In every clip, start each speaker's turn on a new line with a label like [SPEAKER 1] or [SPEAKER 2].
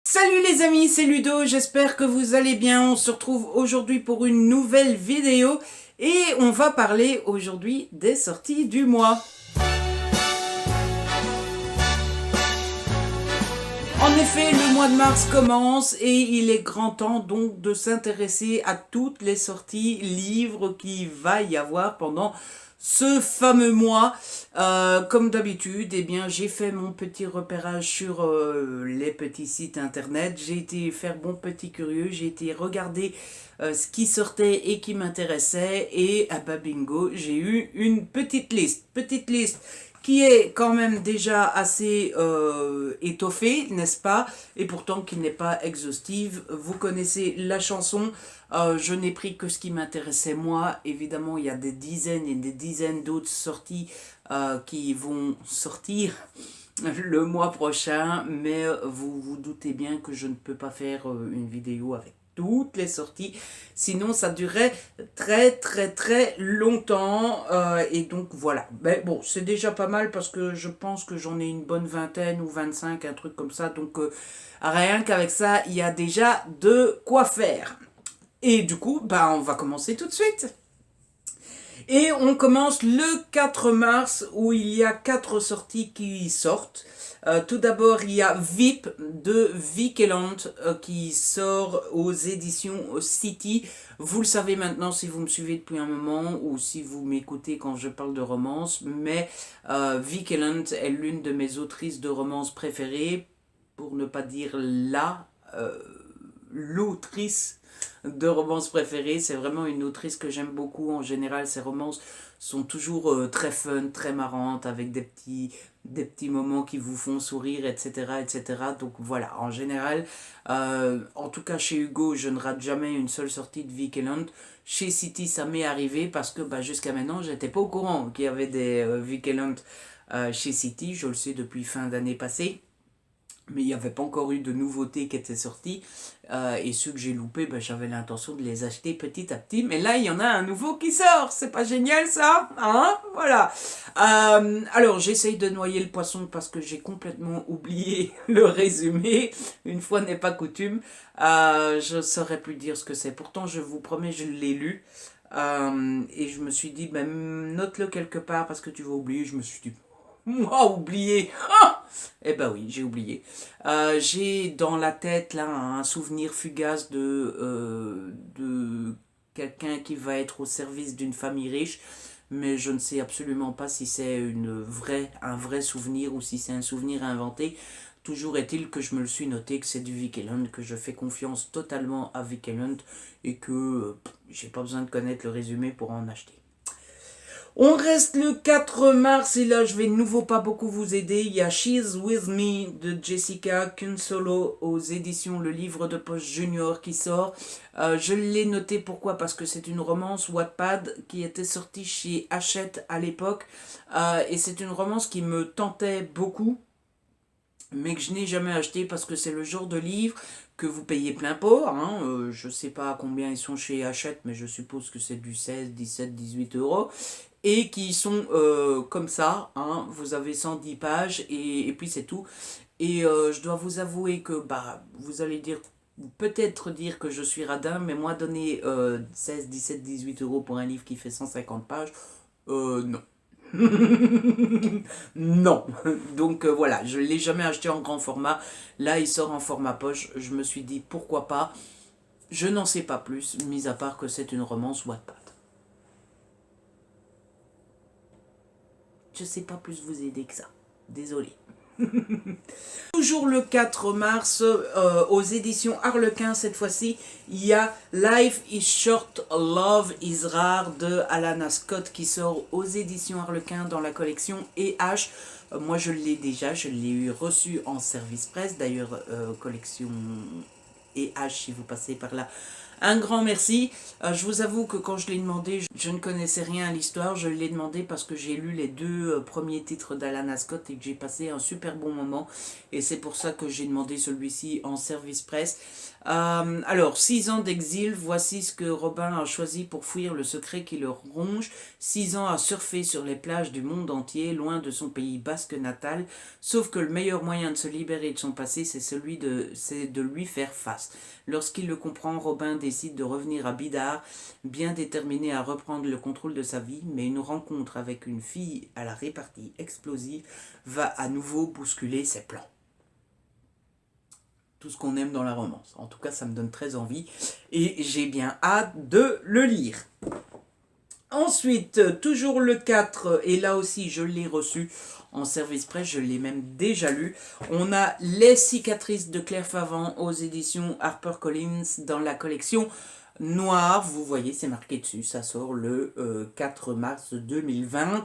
[SPEAKER 1] Salut les amis, c'est Ludo, j'espère que vous allez bien. On se retrouve aujourd'hui pour une nouvelle vidéo et on va parler aujourd'hui des sorties du mois. En effet, le mois de mars commence et il est grand temps donc de s'intéresser à toutes les sorties livres qu'il va y avoir pendant ce fameux mois. Comme d'habitude, eh bien, j'ai fait mon petit repérage sur les petits sites internet. J'ai été faire mon petit curieux, j'ai été regarder ce qui sortait et qui m'intéressait et ah bah bingo, j'ai eu une petite liste. Petite liste qui est quand même déjà assez étoffée, n'est-ce pas? Et pourtant qui n'est pas exhaustive. Vous connaissez la chanson. Je n'ai pris que ce qui m'intéressait moi. Évidemment, il y a des dizaines et des dizaines d'autres sorties qui vont sortir le mois prochain, mais vous vous doutez bien que je ne peux pas faire une vidéo avec toutes les sorties, sinon ça durerait très longtemps, et donc voilà. Mais bon, c'est déjà pas mal parce que je pense que j'en ai une bonne vingtaine ou 25, un truc comme ça, donc rien qu'avec ça, il y a déjà de quoi faire. Et du coup, bah, on va commencer tout de suite. Et on commence le 4 mars où il y a 4 sorties qui sortent. Tout d'abord, il y a VIP de Vikeland qui sort aux éditions City. Vous le savez maintenant si vous me suivez depuis un moment ou si vous m'écoutez quand je parle de romance, mais Vikeland est l'une de mes autrices de romance préférées, pour ne pas dire l'autrice de romances préférées. C'est vraiment une autrice que j'aime beaucoup. En général, ses romances sont toujours très fun, très marrantes, avec des petits moments qui vous font sourire, etc. etc. Donc voilà, en général, en tout cas chez Hugo, je ne rate jamais une seule sortie de Vikeland. Chez City, ça m'est arrivé parce que bah, jusqu'à maintenant, j'étais pas au courant qu'il y avait des Vikeland chez City. Je le sais depuis fin d'année passée, mais il n'y avait pas encore eu de nouveautés qui étaient sorties. Et ceux que j'ai loupés, ben, j'avais l'intention de les acheter petit à petit. Mais là, il y en a un nouveau qui sort. C'est pas génial, ça? Hein? Voilà. Alors, j'essaye de noyer le poisson parce que j'ai complètement oublié le résumé. Une fois n'est pas coutume. Je ne saurais plus dire ce que c'est. Pourtant, je vous promets, je l'ai lu. Et je me suis dit, ben, note-le quelque part parce que tu vas oublier. Je me suis dit, moi, oublié. Ah, eh ben oui, j'ai oublié. J'ai dans la tête là un souvenir fugace de quelqu'un qui va être au service d'une famille riche, mais je ne sais absolument pas si c'est un vrai souvenir ou si c'est un souvenir inventé. Toujours est-il que je me le suis noté que c'est du Vikeland, que je fais confiance totalement à Vikeland et que j'ai pas besoin de connaître le résumé pour en acheter. On reste le 4 mars et là je vais de nouveau pas beaucoup vous aider. Il y a She's With Me de Jessica Kinsolo aux éditions Le Livre de Poche Junior qui sort. Je l'ai noté pourquoi? Parce que c'est une romance Wattpad qui était sortie chez Hachette à l'époque. Et c'est une romance qui me tentait beaucoup, mais que je n'ai jamais acheté parce que c'est le genre de livre que vous payez plein pot. Hein. Je ne sais pas à combien ils sont chez Hachette, mais je suppose que c'est du 16, 17, 18 euros. Et qui sont comme ça, hein. Vous avez 110 pages et puis c'est tout. Et je dois vous avouer que bah, vous allez dire peut-être dire que je suis radin, mais moi donner 16, 17, 18 euros pour un livre qui fait 150 pages, non. Non. Donc voilà, je ne l'ai jamais acheté en grand format. Là, il sort en format poche. Je me suis dit pourquoi pas. Je n'en sais pas plus, mis à part que c'est une romance Wattpad. Je ne sais pas plus vous aider que ça. Désolé. Toujours le 4 mars, aux éditions Harlequin, cette fois-ci, il y a Life is Short, Love is Rare de Alana Scott qui sort aux éditions Harlequin dans la collection EH. Moi, je l'ai déjà, je l'ai eu reçu en service presse. D'ailleurs, collection EH, si vous passez par là, Un grand merci. Je vous avoue que quand je l'ai demandé, je ne connaissais rien à l'histoire. Je l'ai demandé parce que j'ai lu les deux premiers titres d'Alana Scott et que j'ai passé un super bon moment. Et c'est pour ça que j'ai demandé celui-ci en service presse. Alors, 6 ans d'exil, voici ce que Robin a choisi pour fuir le secret qui le ronge. 6 ans à surfer sur les plages du monde entier, loin de son pays basque natal. Sauf que le meilleur moyen de se libérer de son passé, c'est de lui faire face. Lorsqu'il le comprend, Robin décide de revenir à Bidart, bien déterminé à reprendre le contrôle de sa vie, mais une rencontre avec une fille à la répartie explosive va à nouveau bousculer ses plans. Tout ce qu'on aime dans la romance. En tout cas, ça me donne très envie et j'ai bien hâte de le lire. Ensuite, toujours le 4, et là aussi je l'ai reçu en service presse, je l'ai même déjà lu. On a Les cicatrices de Claire Favant aux éditions HarperCollins dans la collection Noir. Vous voyez, c'est marqué dessus, ça sort le 4 mars 2020.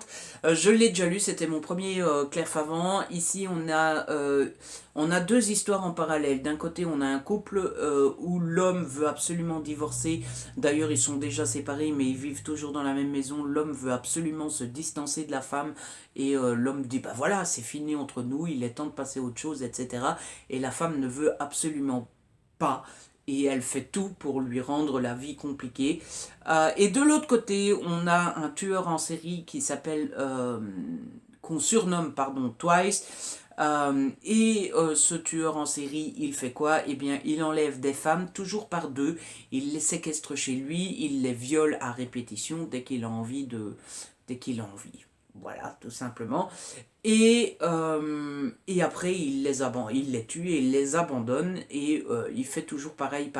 [SPEAKER 1] Je l'ai déjà lu, c'était mon premier Claire Favant. Ici, on a deux histoires en parallèle. D'un côté, on a un couple où l'homme veut absolument divorcer. D'ailleurs, ils sont déjà séparés, mais ils vivent toujours dans la même maison. L'homme veut absolument se distancer de la femme. Et l'homme dit, bah voilà, c'est fini entre nous, il est temps de passer à autre chose, etc. Et la femme ne veut absolument pas. Et elle fait tout pour lui rendre la vie compliquée. Et de l'autre côté, on a un tueur en série qui s'appelle, qu'on surnomme, pardon, Twice. Ce tueur en série, il fait quoi? Eh bien, il enlève des femmes, toujours par deux. Il les séquestre chez lui, il les viole à répétition dès qu'il a envie dès qu'il a envie. Voilà, tout simplement. Et après, il les tue et il les abandonne. Et il fait toujours pareil.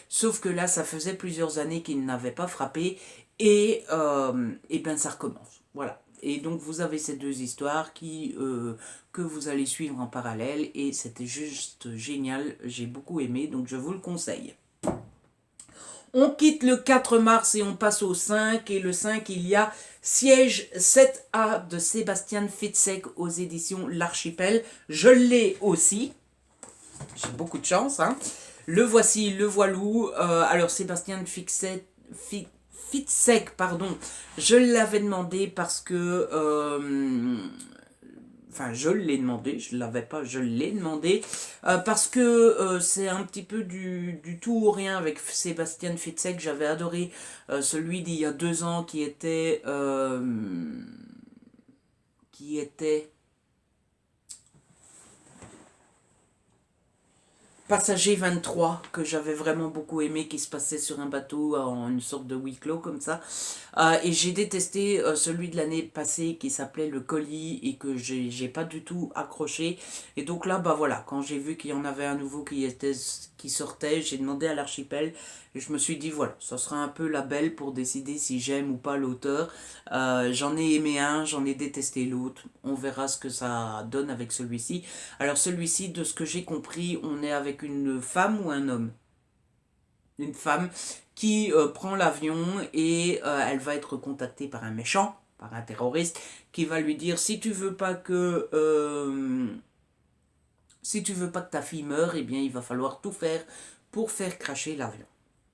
[SPEAKER 1] Sauf que là, ça faisait plusieurs années qu'il n'avait pas frappé. Et ben, ça recommence. Voilà. Et donc, vous avez ces deux histoires que vous allez suivre en parallèle. Et c'était juste génial. J'ai beaucoup aimé. Donc, je vous le conseille. On quitte le 4 mars et on passe au 5. Et le 5, il y a Siège 7A de Sébastien Fitzek aux éditions L'Archipel. Je l'ai aussi. J'ai beaucoup de chance. Hein. Le voici, le voilou. Alors Sébastien Fitzek, pardon, je l'avais demandé parce que... Enfin, je l'ai demandé, je ne l'avais pas, je l'ai demandé, parce que c'est un petit peu du tout ou rien avec Sébastien Fitzek. J'avais adoré celui d'il y a 2 ans qui était Passager 23, que j'avais vraiment beaucoup aimé, qui se passait sur un bateau en une sorte de huis clos comme ça. Et j'ai détesté celui de l'année passée qui s'appelait Le Colis et que j'ai pas du tout accroché. Et donc là, bah voilà, quand j'ai vu qu'il y en avait un nouveau qui sortait, j'ai demandé à l'Archipel et je me suis dit voilà, ça sera un peu la belle pour décider si j'aime ou pas l'auteur. J'en ai aimé un, j'en ai détesté l'autre. On verra ce que ça donne avec celui-ci. Alors celui-ci, de ce que j'ai compris, on est avec une femme ou un homme? Une femme qui prend l'avion et elle va être contactée par un méchant, par un terroriste, qui va lui dire si tu veux pas que ta fille meure, eh bien il va falloir tout faire pour faire cracher l'avion.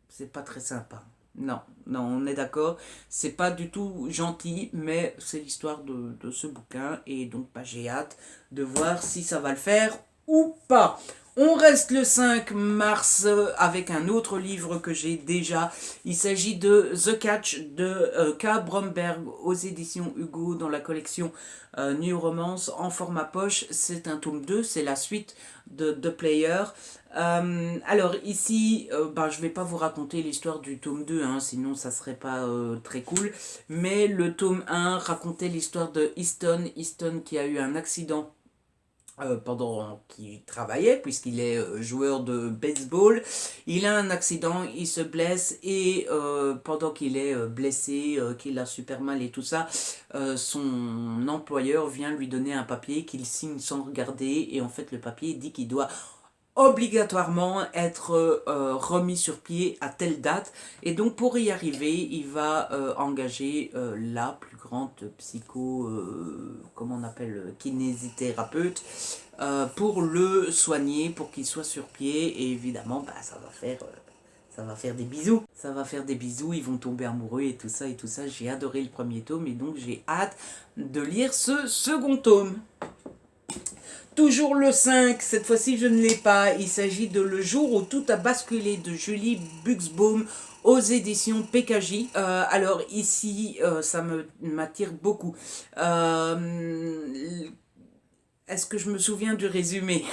[SPEAKER 1] C'est pas très sympa. Non, on est d'accord. C'est pas du tout gentil, mais c'est l'histoire de ce bouquin. Et donc, bah, j'ai hâte de voir si ça va le faire ou pas. On reste le 5 mars avec un autre livre que j'ai déjà. Il s'agit de The Catch de K. Bromberg aux éditions Hugo dans la collection New Romance en format poche. C'est un tome 2, c'est la suite de The Player. Alors ici, je vais pas vous raconter l'histoire du tome 2, hein, sinon ça serait pas très cool. Mais le tome 1 racontait l'histoire de Easton qui a eu un accident pendant qu'il travaillait, puisqu'il est joueur de baseball. Il a un accident, il se blesse et pendant qu'il est blessé, qu'il a super mal et tout ça, son employeur vient lui donner un papier qu'il signe sans regarder et en fait le papier dit qu'il doit obligatoirement être remis sur pied à telle date et donc pour y arriver il va engager la plus grande comment on appelle, kinésithérapeute pour le soigner, pour qu'il soit sur pied et évidemment ça ça va faire des bisous. Ça va faire des bisous, ils vont tomber amoureux et tout ça et tout ça. J'ai adoré le premier tome et donc j'ai hâte de lire ce second tome. Toujours le 5, cette fois-ci je ne l'ai pas. Il s'agit de Le jour où tout a basculé de Julie Buxbaum aux éditions PKJ. Alors ici, ça m'attire beaucoup. Est-ce que je me souviens du résumé?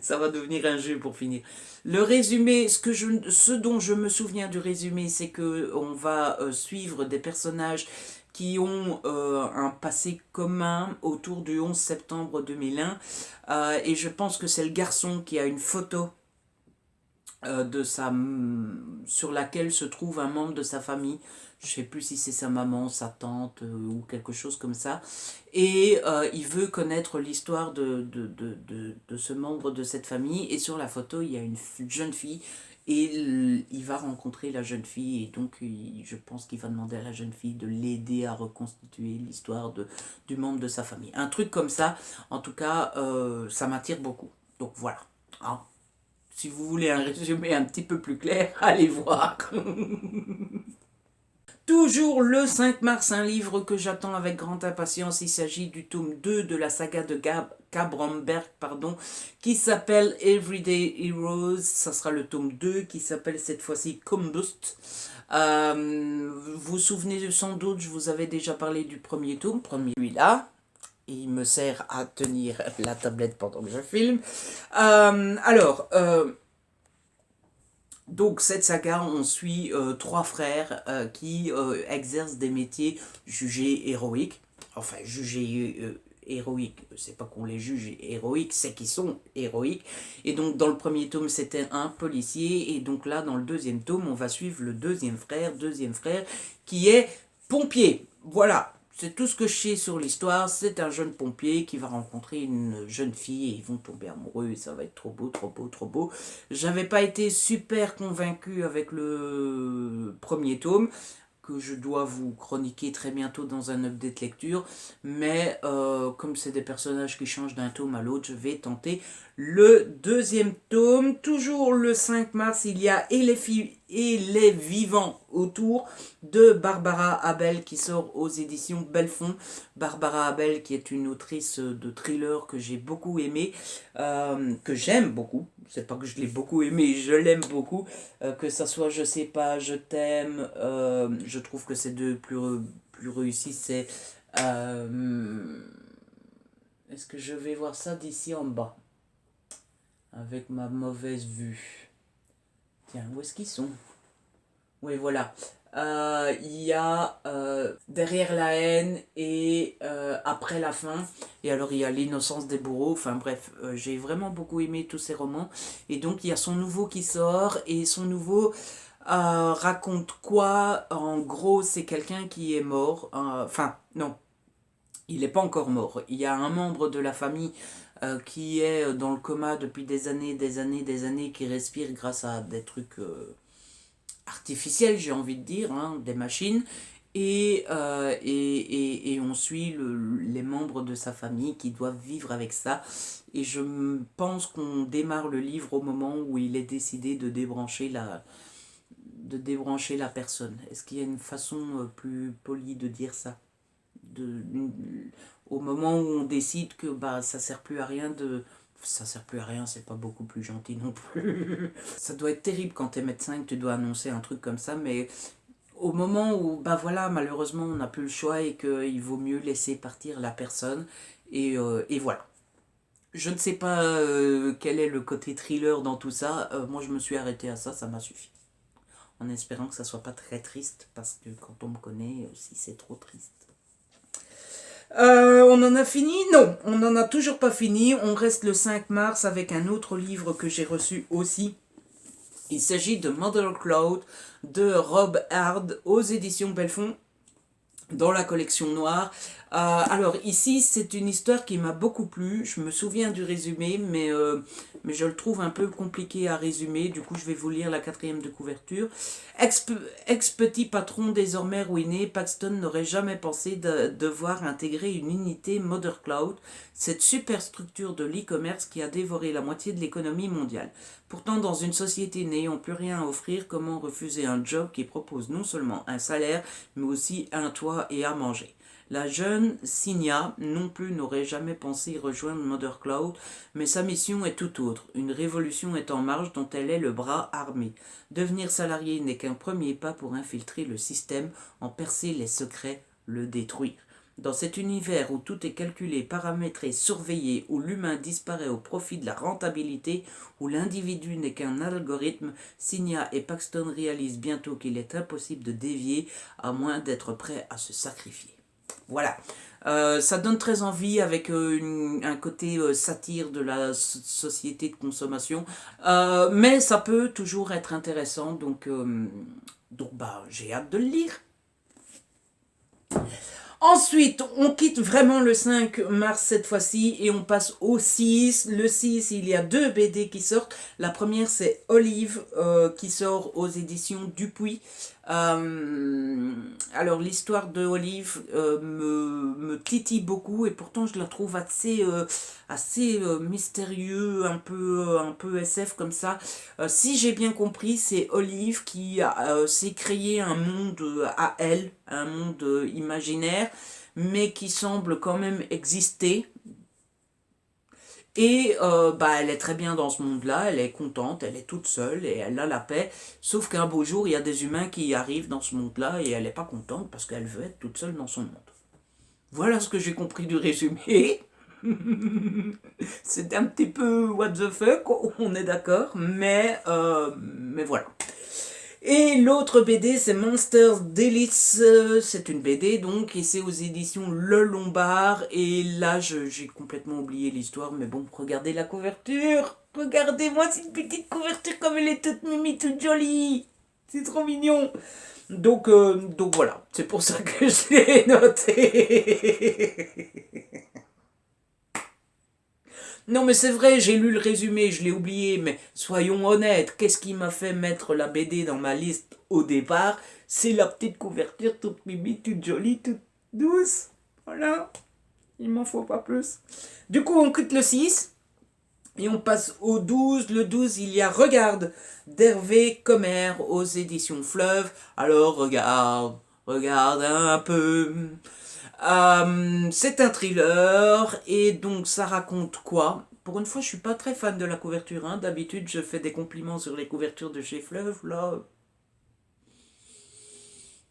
[SPEAKER 1] Ça va devenir un jeu pour finir. Le résumé, ce dont je me souviens du résumé, c'est que on va suivre des personnages qui ont un passé commun autour du 11 septembre 2001. Et je pense que c'est le garçon qui a une photo sur laquelle se trouve un membre de sa famille. Je ne sais plus si c'est sa maman, sa tante ou quelque chose comme ça. Et il veut connaître l'histoire de ce membre de cette famille. Et sur la photo, il y a une jeune fille. Et il va rencontrer la jeune fille. Et donc, je pense qu'il va demander à la jeune fille de l'aider à reconstituer l'histoire du membre de sa famille. Un truc comme ça, en tout cas, ça m'attire beaucoup. Donc voilà. Hein. Si vous voulez un résumé un petit peu plus clair, allez voir. Toujours le 5 mars, un livre que j'attends avec grande impatience. Il s'agit du tome 2 de la saga de Gab Ramberg, qui s'appelle Everyday Heroes. Ça sera le tome 2 qui s'appelle cette fois-ci Combust. Vous vous souvenez sans doute, je vous avais déjà parlé du premier tome, celui-là. Il me sert à tenir la tablette pendant que je filme. Donc cette saga, on suit 3 frères qui exercent des métiers jugés héroïques. Enfin, jugés héroïques, c'est pas qu'on les juge héroïques, c'est qu'ils sont héroïques. Et donc dans le premier tome, c'était un policier. Et donc là, dans le deuxième tome, on va suivre le deuxième frère qui est pompier. Voilà. C'est tout ce que je sais sur l'histoire. C'est un jeune pompier qui va rencontrer une jeune fille et ils vont tomber amoureux et ça va être trop beau, trop beau, trop beau. J'avais pas été super convaincu avec le premier tome, que je dois vous chroniquer très bientôt dans un update lecture, mais comme c'est des personnages qui changent d'un tome à l'autre, je vais tenter le deuxième tome. Toujours le 5 mars, il y a Et les vivants autour de Barbara Abel qui sort aux éditions Belfond. Barbara Abel qui est une autrice de thriller que j'ai beaucoup aimé, que j'aime beaucoup. C'est pas que je l'ai beaucoup aimé, je l'aime beaucoup. Que ça soit Je sais pas, Je t'aime, je trouve que c'est deux plus réussis. C'est est-ce que je vais voir ça d'ici en bas avec ma mauvaise vue? Tiens, où est-ce qu'ils sont? Oui, voilà. Il y a Derrière la haine et Après la fin. Et alors il y a L'innocence des bourreaux. Enfin bref, j'ai vraiment beaucoup aimé tous ces romans. Et donc il y a son nouveau qui sort. Et son nouveau raconte quoi? En gros, c'est quelqu'un qui est mort. Enfin, non. Il n'est pas encore mort. Il y a un membre de la famille qui est dans le coma depuis des années, qui respire grâce à des trucs artificiels, j'ai envie de dire, hein, des machines. Et on suit les membres de sa famille qui doivent vivre avec ça. Et je pense qu'on démarre le livre au moment où il est décidé de débrancher la personne. Est-ce qu'il y a une façon plus polie de dire ça? Au moment où on décide que ça sert plus à rien ça sert plus à rien, c'est pas beaucoup plus gentil non plus. Ça doit être terrible quand t'es médecin et que tu dois annoncer un truc comme ça, mais au moment où voilà, malheureusement on n'a plus le choix et qu'il vaut mieux laisser partir la personne et voilà. Je ne sais pas quel est le côté thriller dans tout ça. Moi je me suis arrêté à ça, ça m'a suffi. En espérant que ça soit pas très triste, parce que quand on me connaît, si c'est trop triste. On en a fini? Non, on n'en a toujours pas fini. On reste le 5 mars avec un autre livre que j'ai reçu aussi. Il s'agit de Mother Cloud de Rob Hard aux éditions Belfond dans la collection noire. Alors ici, c'est une histoire qui m'a beaucoup plu. Je me souviens du résumé, mais je le trouve un peu compliqué à résumer. Du coup, je vais vous lire la quatrième de couverture. Ex, Ex-petit patron désormais ruiné, Paxton n'aurait jamais pensé devoir intégrer une unité Mother Cloud, cette superstructure de l'e-commerce qui a dévoré la moitié de l'économie mondiale. Pourtant, dans une société n'ayant plus rien à offrir, comment refuser un job qui propose non seulement un salaire, mais aussi un toit et à manger? La jeune Signa non plus n'aurait jamais pensé rejoindre Mother Cloud, mais sa mission est tout autre. Une révolution est en marche dont elle est le bras armé. Devenir salarié n'est qu'un premier pas pour infiltrer le système, en percer les secrets, le détruire. Dans cet univers où tout est calculé, paramétré, surveillé, où l'humain disparaît au profit de la rentabilité, où l'individu n'est qu'un algorithme, Signa et Paxton réalisent bientôt qu'il est impossible de dévier à moins d'être prêt à se sacrifier. Voilà. Ça donne très envie avec un côté satire de la société de consommation. Mais ça peut toujours être intéressant. Donc bah, j'ai hâte de le lire. Ensuite, on quitte vraiment le 5 mars cette fois-ci et on passe au 6. Le 6, il y a deux BD qui sortent. La première, c'est Olive qui sort aux éditions Dupuis. Alors, l'histoire de Olive me titille beaucoup et pourtant je la trouve assez mystérieux, un peu SF comme ça. Si j'ai bien compris, c'est Olive qui s'est créé un monde à elle, un monde imaginaire, mais qui semble quand même exister. Et bah, elle est très bien dans ce monde-là, elle est contente, elle est toute seule et elle a la paix. Sauf qu'un beau jour, il y a des humains qui arrivent dans ce monde-là et elle n'est pas contente parce qu'elle veut être toute seule dans son monde. Voilà ce que j'ai compris du résumé. C'est un petit peu what the fuck, on est d'accord, mais voilà. Et l'autre BD, c'est Monsters Delice. C'est une BD donc, et c'est aux éditions Le Lombard. Et là, j'ai complètement oublié l'histoire, mais bon, regardez la couverture. Regardez-moi cette petite couverture comme elle est toute mimi, toute jolie. C'est trop mignon. Donc voilà, c'est pour ça que je l'ai noté. Non, mais c'est vrai, j'ai lu le résumé, je l'ai oublié, mais soyons honnêtes, qu'est-ce qui m'a fait mettre la BD dans ma liste au départ? C'est la petite couverture toute mimi, toute jolie, toute douce. Voilà, il m'en faut pas plus. Du coup, on quitte le 6 et on passe au 12. Le 12, il y a Regarde d'Hervé Commère aux éditions Fleuve. Alors regarde un peu. C'est un thriller et donc ça raconte quoi? Pour une fois, je suis pas très fan de la couverture. Hein. D'habitude, je fais des compliments sur les couvertures de chez Fleuve. Là,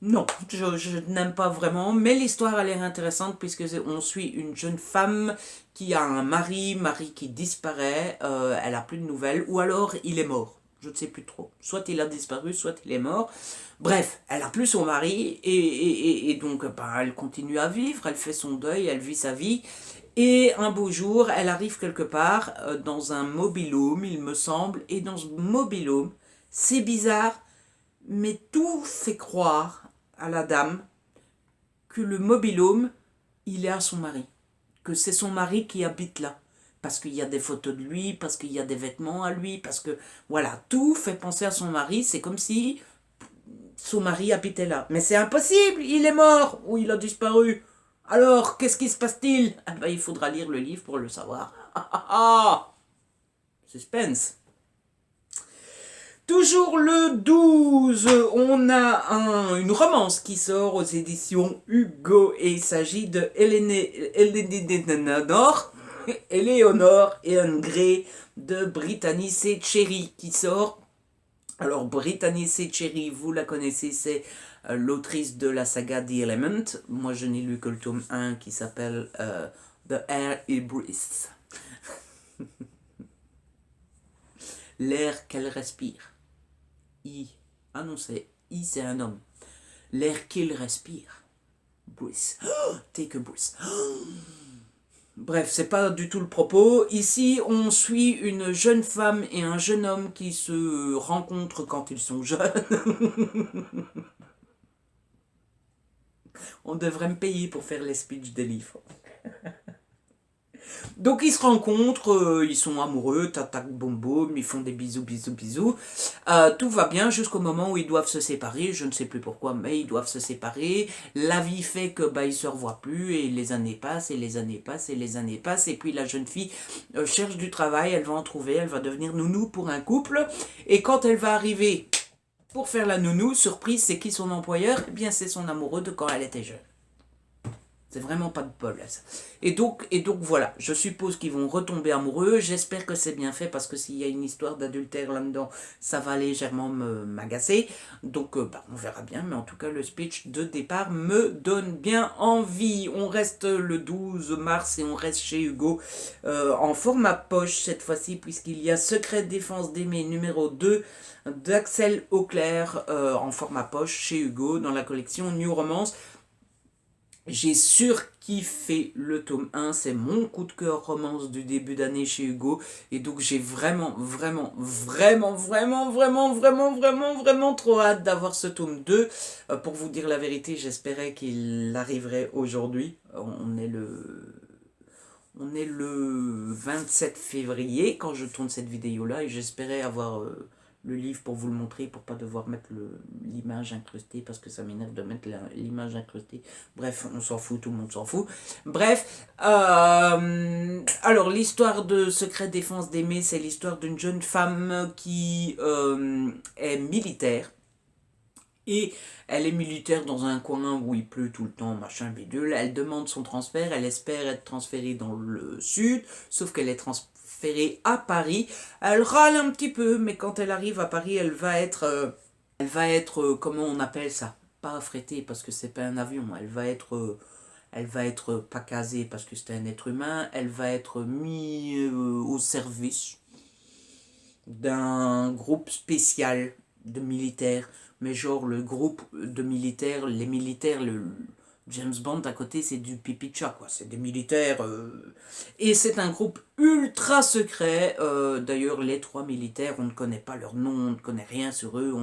[SPEAKER 1] non, je n'aime pas vraiment. Mais l'histoire a l'air intéressante puisque on suit une jeune femme qui a un mari qui disparaît. Elle a plus de nouvelles ou alors il est mort. Je ne sais plus trop. Soit il a disparu, soit il est mort. Bref, elle a plus son mari et donc bah, elle continue à vivre, elle fait son deuil, elle vit sa vie. Et un beau jour, elle arrive quelque part dans un mobil-home, il me semble. Et dans ce mobil-home, c'est bizarre, mais tout fait croire à la dame que le mobil-home, il est à son mari. Que c'est son mari qui habite là. Parce qu'il y a des photos de lui, parce qu'il y a des vêtements à lui, parce que voilà, tout fait penser à son mari. C'est comme si son mari habitait là. Mais c'est impossible, il est mort ou il a disparu. Alors, qu'est-ce qui se passe-t-il? Ah ben, il faudra lire le livre pour le savoir. Ah, ah, ah. Suspense. Toujours le 12, on a une romance qui sort aux éditions Hugo et il s'agit de Eleonore et André de Brittany C. Cherry qui sort. Alors Brittany C. Cherry, vous la connaissez, c'est l'autrice de la saga The Element. Moi je n'ai lu que le tome 1 qui s'appelle The Air It Breathes. L'air qu'elle respire. Ah non, c'est un homme. L'air qu'il respire. Breathe. Oh, take a breath. Oh. Bref, c'est pas du tout le propos. Ici, on suit une jeune femme et un jeune homme qui se rencontrent quand ils sont jeunes. On devrait me payer pour faire les speeches des livres. Donc ils se rencontrent, ils sont amoureux, tac boum boum, ils font des bisous bisous bisous. Tout va bien jusqu'au moment où ils doivent se séparer, je ne sais plus pourquoi, mais ils doivent se séparer. La vie fait que ils se revoient plus et les années passent et les années passent et les années passent. Et puis la jeune fille cherche du travail, elle va en trouver, elle va devenir nounou pour un couple. Et quand elle va arriver pour faire la nounou, surprise, c'est qui son employeur? Eh bien c'est son amoureux de quand elle était jeune. C'est vraiment pas de bol là, ça. Et donc voilà, je suppose qu'ils vont retomber amoureux. J'espère que c'est bien fait parce que s'il y a une histoire d'adultère là-dedans, ça va légèrement m'agacer. Donc on verra bien, mais en tout cas le speech de départ me donne bien envie. On reste le 12 mars et on reste chez Hugo en format poche cette fois-ci puisqu'il y a Secret défense d'aimer numéro 2 d'Axel Auclair en format poche chez Hugo dans la collection New Romance. J'ai surkiffé le tome 1, c'est mon coup de cœur romance du début d'année chez Hugo. Et donc j'ai vraiment trop hâte d'avoir ce tome 2. Pour vous dire la vérité, j'espérais qu'il arriverait aujourd'hui. On est le 27 février quand je tourne cette vidéo-là et j'espérais avoir le livre pour vous le montrer, pour pas devoir mettre l'image incrustée parce que ça m'énerve de mettre l'image incrustée. Bref, on s'en fout, tout le monde s'en fout. Bref, alors l'histoire de Secret défense d'aimer, c'est l'histoire d'une jeune femme qui est militaire. Et elle est militaire dans un coin où il pleut tout le temps, machin bidule. Elle demande son transfert, elle espère être transférée dans le sud, sauf qu'elle est transférée à Paris. Elle râle un petit peu, mais quand elle arrive à Paris, elle va être, comment on appelle ça? Pas affrétée parce que c'est pas un avion. Elle va être pas casée parce que c'est un être humain. Elle va être mise au service d'un groupe spécial de militaires, mais genre le groupe de militaires, les militaires, le James Bond à côté c'est du pipi de chat quoi, c'est des militaires et c'est un groupe ultra secret, d'ailleurs les 3 militaires on ne connaît pas leur nom, on ne connaît rien sur eux,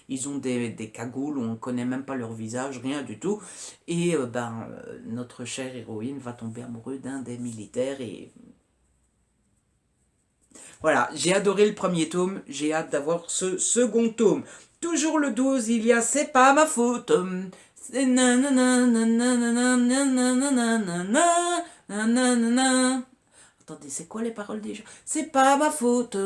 [SPEAKER 1] ils ont des cagoules, on ne connaît même pas leur visage, rien du tout, et notre chère héroïne va tomber amoureuse d'un des militaires et voilà, j'ai adoré le premier tome, j'ai hâte d'avoir ce second tome. Toujours le 12, il y a C'est pas ma faute. C'est Attendez, c'est quoi les paroles déjà? C'est pas ma faute.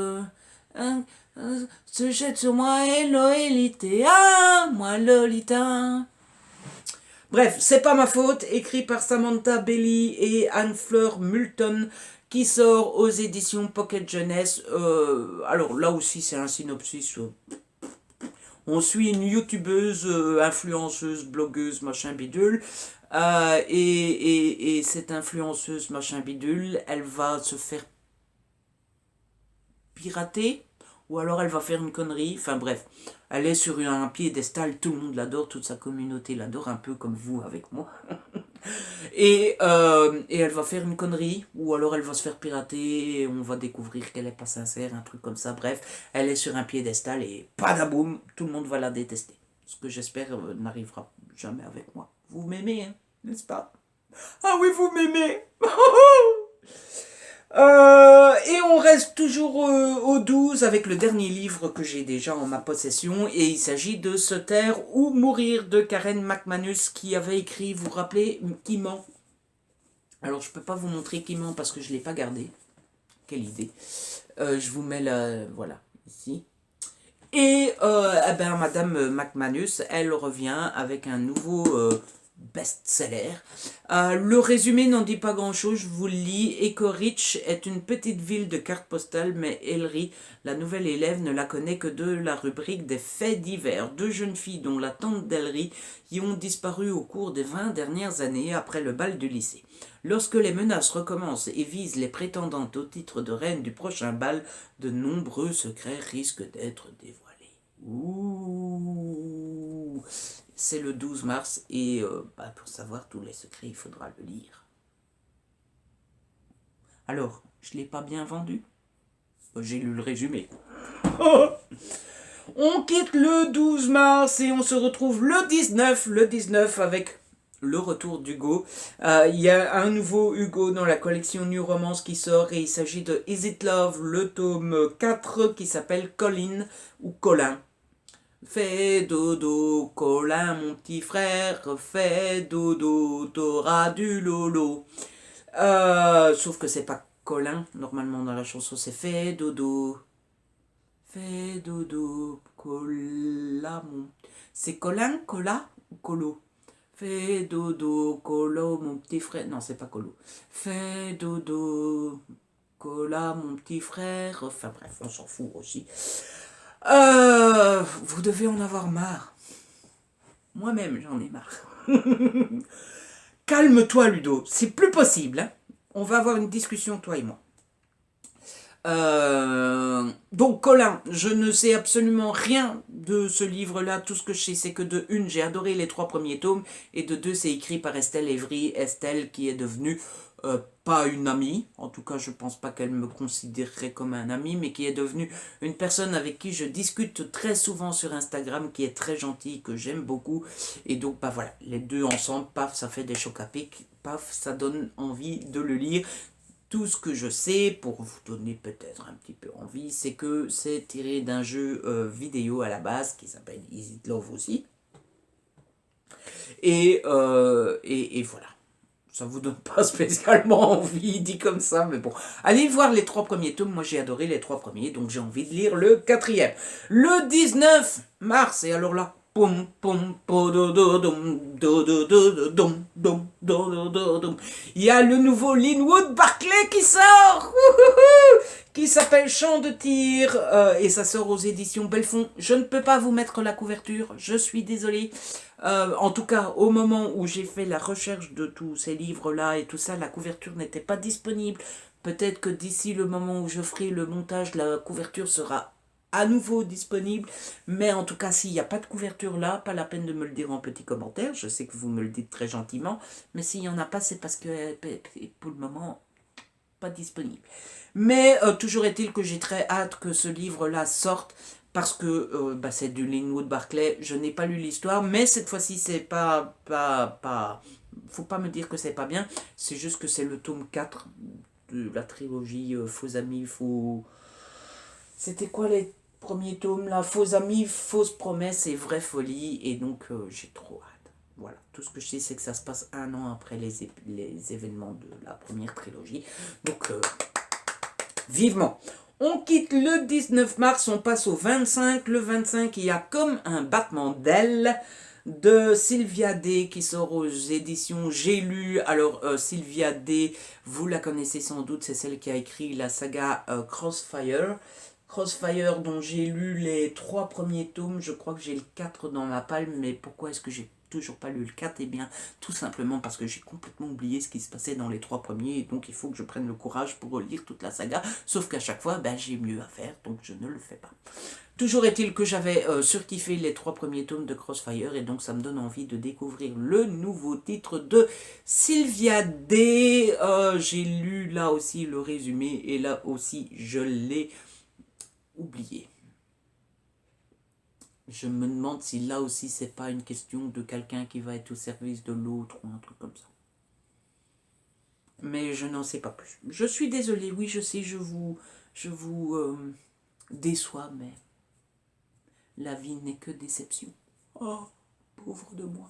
[SPEAKER 1] Se jette sur moi et Lolita, moi Lolita. Bref, c'est pas ma faute, écrit par Samantha Bailey et Anne-Fleur Moulton, qui sort aux éditions Pocket Jeunesse. Alors là aussi, c'est un synopsis. On suit une youtubeuse, influenceuse, blogueuse, machin bidule. Et cette influenceuse, machin bidule, elle va se faire pirater. Ou alors elle va faire une connerie. Enfin bref, elle est sur un piédestal, tout le monde l'adore, toute sa communauté l'adore, un peu comme vous avec moi. Et elle va faire une connerie, ou alors elle va se faire pirater, et on va découvrir qu'elle est pas sincère, un truc comme ça. Bref, elle est sur un piédestal et padaboum, tout le monde va la détester. Ce que j'espère n'arrivera jamais avec moi. Vous m'aimez, hein, n'est-ce pas? Ah oui, vous m'aimez. Et on reste toujours au 12 avec le dernier livre que j'ai déjà en ma possession et il s'agit de Se taire ou mourir de Karen McManus qui avait écrit, vous vous rappelez, Qui ment. Alors je peux pas vous montrer Qui ment parce que je l'ai pas gardé. Quelle idée. Je vous mets là, voilà, ici. Et Madame McManus, elle revient avec un nouveau best-seller. Le résumé n'en dit pas grand-chose, je vous le lis. Echo Ridge est une petite ville de carte postale, mais Ellery, la nouvelle élève, ne la connaît que de la rubrique des faits divers. 2 jeunes filles, dont la tante d'Ellery, y ont disparu au cours des 20 dernières années après le bal du lycée. Lorsque les menaces recommencent et visent les prétendantes au titre de reine du prochain bal, de nombreux secrets risquent d'être dévoilés. Ouh. C'est le 12 mars et pour savoir tous les secrets, il faudra le lire. Alors, je ne l'ai pas bien vendu? J'ai lu le résumé. On quitte le 12 mars et on se retrouve le 19 avec le retour d'Hugo. Il y a un nouveau Hugo dans la collection New Romance qui sort et il s'agit de Is It Love, le tome 4 qui s'appelle Colin ou Colin. Fais dodo, Colin, mon petit frère, fais dodo, t'auras du lolo. Sauf que c'est pas Colin, normalement dans la chanson c'est fais dodo. Fais dodo, Cola, mon. C'est Colin, Cola ou Colo? Fais dodo, Colo, mon petit frère. Non, c'est pas Colo. Fais dodo, Cola, mon petit frère. Enfin bref, on s'en fout aussi. Vous devez en avoir marre. Moi-même, j'en ai marre. Calme-toi, Ludo. C'est plus possible. Hein. On va avoir une discussion, toi et moi. Donc Colin, je ne sais absolument rien de ce livre-là. Tout ce que je sais, c'est que de une, j'ai adoré les 3 premiers tomes, et de deux, c'est écrit par Estelle Evry. Estelle qui est devenue pas une amie, en tout cas je pense pas qu'elle me considérerait comme un ami, mais qui est devenue une personne avec qui je discute très souvent sur Instagram, qui est très gentille, que j'aime beaucoup, et donc bah voilà, les deux ensemble, paf, ça fait des chocs à pic, paf, ça donne envie de le lire. Tout ce que je sais, pour vous donner peut-être un petit peu envie, c'est que c'est tiré d'un jeu vidéo à la base qui s'appelle Is It Love aussi. Et voilà. Ça vous donne pas spécialement envie, dit comme ça, mais bon. Allez voir les 3 premiers tomes, moi j'ai adoré les 3 premiers, donc j'ai envie de lire le 4e. Le 19 mars, et alors là, il y a le nouveau Linwood Barclay qui sort, qui s'appelle Champ de tir, et ça sort aux éditions Belfond. Je ne peux pas vous mettre la couverture, je suis désolée. En tout cas, au moment où j'ai fait la recherche de tous ces livres-là et tout ça, la couverture n'était pas disponible. Peut-être que d'ici le moment où je ferai le montage, la couverture sera à nouveau disponible. Mais en tout cas, s'il n'y a pas de couverture là, pas la peine de me le dire en petit commentaire. Je sais que vous me le dites très gentiment. Mais s'il n'y en a pas, c'est parce que pour le moment, pas disponible. Mais toujours est-il que j'ai très hâte que ce livre-là sorte. Parce que c'est du Linwood Barclay. Je n'ai pas lu l'histoire, mais cette fois-ci, c'est pas. Faut pas me dire que c'est pas bien. C'est juste que c'est le tome 4 de la trilogie Faux Amis, Faux. C'était quoi les premiers tomes là? Faux Amis, Fausses Promesses et Vraie Folie. Et donc, j'ai trop hâte. Voilà. Tout ce que je sais, c'est que ça se passe un an après les événements de la première trilogie. Donc, vivement. On quitte le 19 mars, on passe au 25. Le 25, il y a Comme un battement d'ailes de Sylvia Day qui sort aux éditions J'ai lu. Alors Sylvia Day, vous la connaissez sans doute, c'est celle qui a écrit la saga Crossfire. Crossfire dont j'ai lu les 3 premiers tomes, je crois que j'ai le 4 dans ma palme, mais pourquoi est-ce que j'ai toujours pas lu le 4? Eh bien, tout simplement parce que j'ai complètement oublié ce qui se passait dans les 3 premiers, et donc il faut que je prenne le courage pour relire toute la saga, sauf qu'à chaque fois, j'ai mieux à faire, donc je ne le fais pas. Toujours est-il que j'avais surkiffé les 3 premiers tomes de Crossfire, et donc ça me donne envie de découvrir le nouveau titre de Sylvia Day. J'ai lu là aussi le résumé, et là aussi je l'ai oublié. Je me demande si là aussi c'est pas une question de quelqu'un qui va être au service de l'autre ou un truc comme ça. Mais je n'en sais pas plus. Je suis désolée, oui je sais, je vous déçois, mais la vie n'est que déception. Oh, pauvre de moi.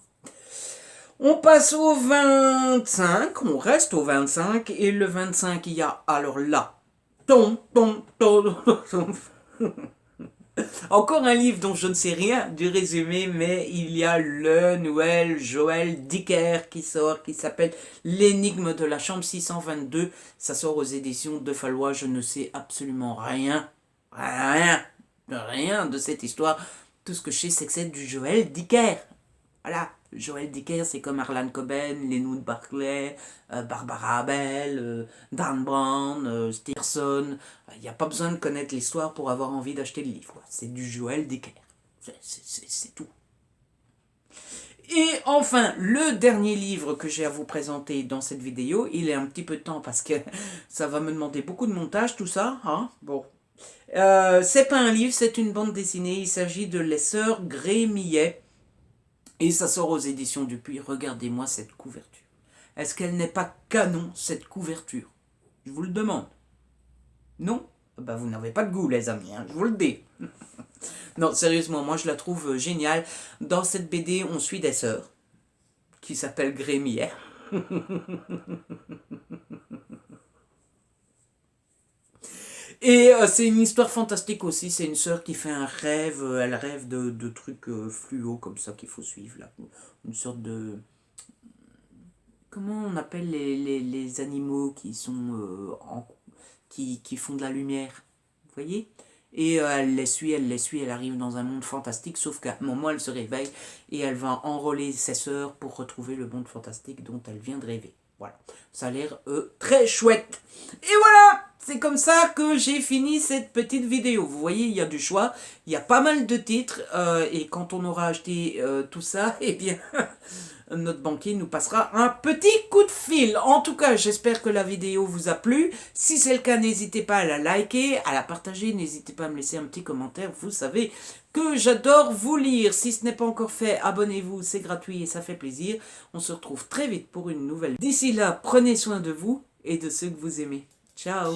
[SPEAKER 1] On passe au 25, on reste au 25, et le 25 il y a, alors là, encore un livre dont je ne sais rien du résumé, mais il y a le nouvel Joël Dicker qui sort, qui s'appelle L'énigme de la chambre 622. Ça sort aux éditions de Fallois. Je ne sais absolument rien de cette histoire. Tout ce que je sais, c'est que c'est du Joël Dicker. Voilà. Joël Dicker, c'est comme Harlan Coben, Linwood Barclay, Barbara Abel, Dan Brown, Stevenson. Il n'y a pas besoin de connaître l'histoire pour avoir envie d'acheter le livre. C'est du Joël Dicker. C'est tout. Et enfin, le dernier livre que j'ai à vous présenter dans cette vidéo, il est un petit peu de temps parce que ça va me demander beaucoup de montage, tout ça. Hein, bon. C'est pas un livre, c'est une bande dessinée. Il s'agit de Les Sœurs Grey-Millet. Et ça sort aux éditions Dupuis. Regardez-moi cette couverture. Est-ce qu'elle n'est pas canon, cette couverture? Je vous le demande. Non? Ben, vous n'avez pas de goût, les amis, hein, je vous le dis. Non, sérieusement, moi je la trouve géniale. Dans cette BD, on suit des sœurs qui s'appellent Grémier. Et c'est une histoire fantastique aussi. C'est une sœur qui fait un rêve. Elle rêve de trucs fluo comme ça qu'il faut suivre. Là. Une sorte de... Comment on appelle les animaux qui sont qui font de la lumière? Vous voyez? Et elle les suit, elle arrive dans un monde fantastique, sauf qu'à un moment elle se réveille et elle va enrôler ses sœurs pour retrouver le monde fantastique dont elle vient de rêver. Voilà, ça a l'air très chouette. Et voilà, c'est comme ça que j'ai fini cette petite vidéo. Vous voyez, il y a du choix, il y a pas mal de titres, et quand on aura acheté tout ça, eh bien... notre banquier nous passera un petit coup de fil. En tout cas, j'espère que la vidéo vous a plu. Si c'est le cas, n'hésitez pas à la liker, à la partager. N'hésitez pas à me laisser un petit commentaire. Vous savez que j'adore vous lire. Si ce n'est pas encore fait, abonnez-vous. C'est gratuit et ça fait plaisir. On se retrouve très vite pour une nouvelle. D'ici là, prenez soin de vous et de ceux que vous aimez. Ciao!